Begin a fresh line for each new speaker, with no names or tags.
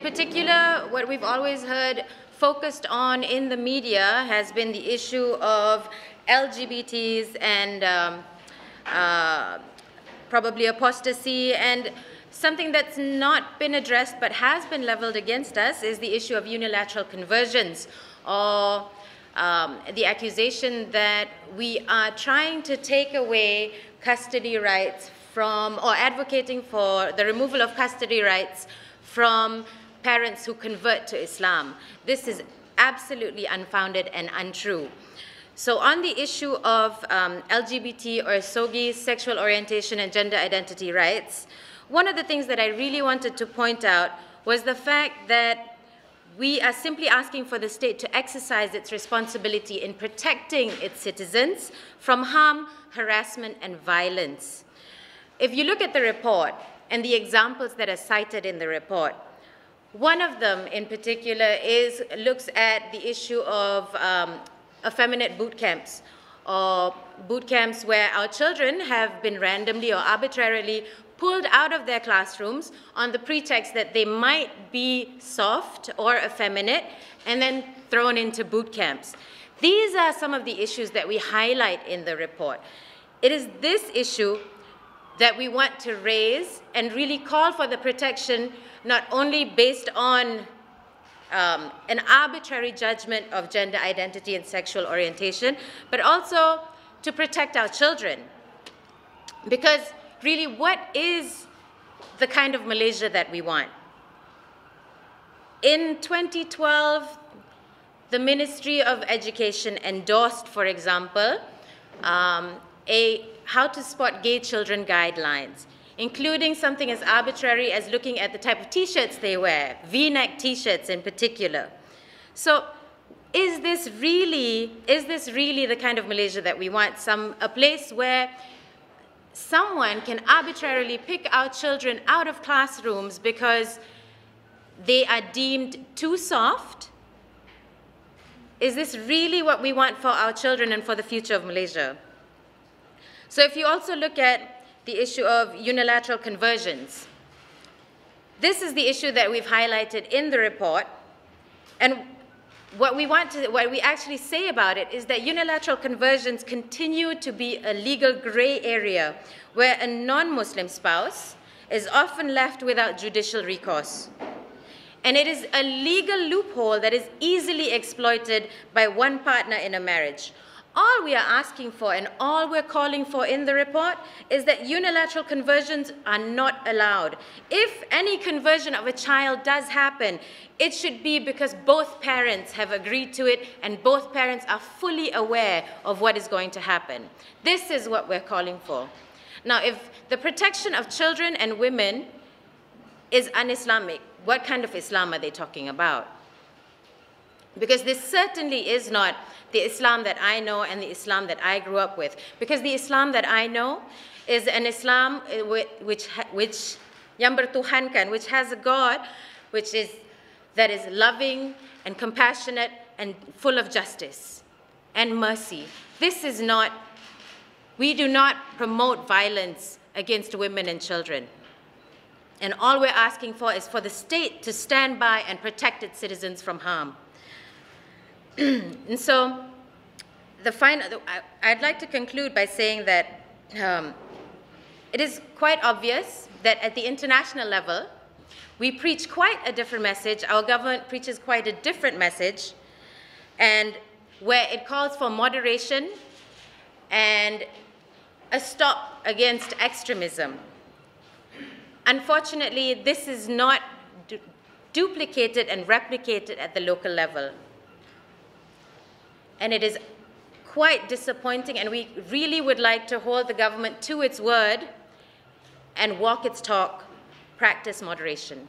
In particular, what we've always heard focused on in the media has been the issue of LGBTs and probably apostasy, and something that's not been addressed but has been leveled against us is the issue of unilateral conversions, or the accusation that we are trying to take away custody rights from, or advocating for the removal of custody rights from parents who convert to Islam. This is absolutely unfounded and untrue. So on the issue of LGBT or SOGI, sexual orientation and gender identity rights, one of the things that I really wanted to point out was the fact that we are simply asking for the state to exercise its responsibility in protecting its citizens from harm, harassment, and violence. If you look at the report and the examples that are cited in the report, one of them in particular looks at the issue of effeminate boot camps, or boot camps where our children have been randomly or arbitrarily pulled out of their classrooms on the pretext that they might be soft or effeminate and then thrown into boot camps. These are some of the issues that we highlight in the report. It is this issue that we want to raise and really call for the protection, not only based on an arbitrary judgment of gender identity and sexual orientation, but also to protect our children. Because really, what is the kind of Malaysia that we want? In 2012, the Ministry of Education endorsed, for example, a how to spot gay children guidelines, including something as arbitrary as looking at the type of t-shirts they wear, V-neck t-shirts in particular. So is this really the kind of Malaysia that we want? A place where someone can arbitrarily pick our children out of classrooms because they are deemed too soft? Is this really what we want for our children and for the future of Malaysia? So if you also look at the issue of unilateral conversions, this is the issue that we've highlighted in the report, and what we actually say about it is that unilateral conversions continue to be a legal gray area where a non-Muslim spouse is often left without judicial recourse. And it is a legal loophole that is easily exploited by one partner in a marriage. All we are asking for and all we're calling for in the report is that unilateral conversions are not allowed. If any conversion of a child does happen, it should be because both parents have agreed to it and both parents are fully aware of what is going to happen. This is what we're calling for. Now, if the protection of children and women is un-Islamic, what kind of Islam are they talking about? Because this certainly is not the Islam that I know and the Islam that I grew up with. Because the Islam that I know is an Islam which yang bertuhankan, which has a God that is loving and compassionate and full of justice and mercy. This is not, we do not promote violence against women and children. And all we're asking for is for the state to stand by and protect its citizens from harm. And so, I'd like to conclude by saying that it is quite obvious that at the international level, we preach quite a different message. Our government preaches quite a different message, and where it calls for moderation and a stop against extremism. Unfortunately, this is not duplicated and replicated at the local level. And it is quite disappointing, and we really would like to hold the government to its word and walk its talk, practice moderation.